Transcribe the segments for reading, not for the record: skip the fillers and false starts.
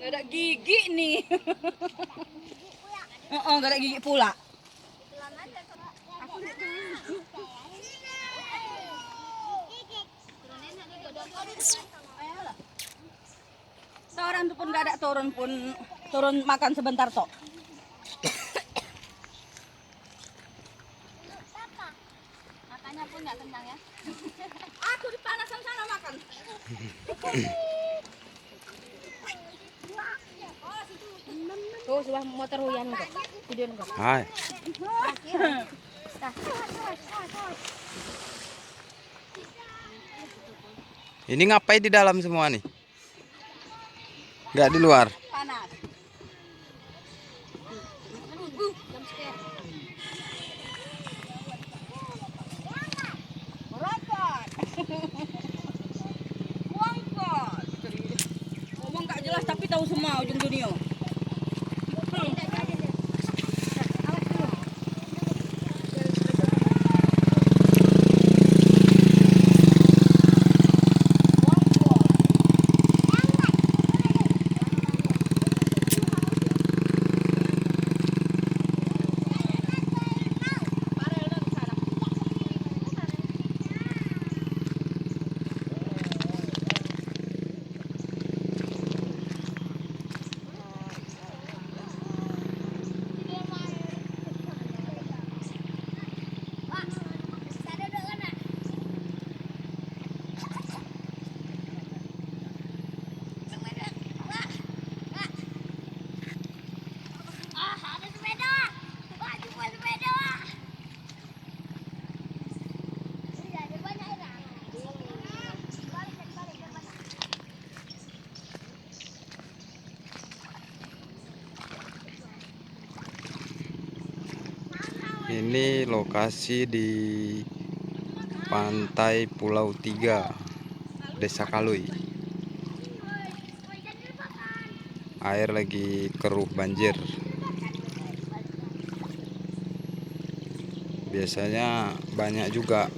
Gak ada gigi nih. Gak ada gigi pula. Orang tuh pun gak ada turun makan sebentar toh. Makannya pun nggak kenyang ya. Aku di panasan sana makan. Tuh sudah motor hujan kok. Video kok. Hai. Ini ngapain di dalam semua nih? Nggak di luar. Panas. Merokok. Merokok. Ngomong gak jelas tapi tahu semua ujung dunia. Ini lokasi di pantai Pulau Tiga, Desa Kalui. Air lagi keruh banjir. Biasanya banyak juga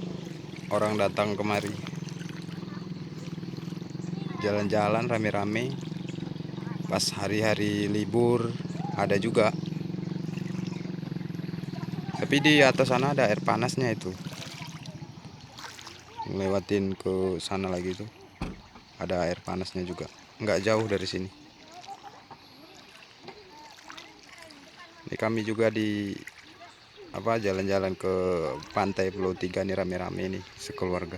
orang datang kemari. Jalan-jalan rame-rame. Pas hari-hari libur ada juga. Tapi di atas sana ada air panasnya itu. Ngelewatin ke sana lagi tuh. Ada air panasnya juga. Nggak jauh dari sini. Ini kami juga di jalan-jalan ke pantai Pulau Tiga nih rame-rame nih sekeluarga.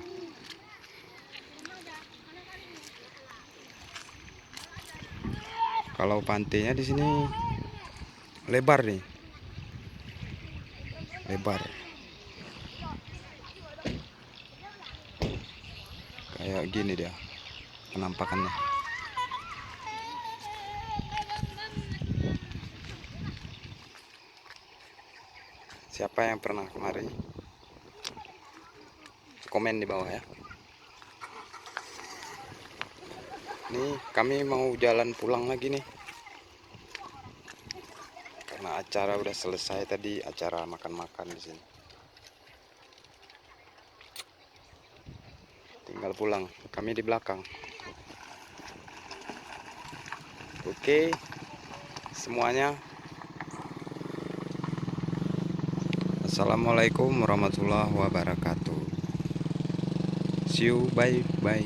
Kalau pantainya di sini lebar nih. Lebar. Kayak gini dia penampakannya. Siapa yang pernah kemari? Komen di bawah ya. Nih kami mau jalan pulang lagi nih. Karena acara udah selesai tadi, acara makan-makan di sini. Tinggal pulang, kami di belakang. Oke, semuanya. Assalamualaikum warahmatullahi wabarakatuh. See you, bye bye.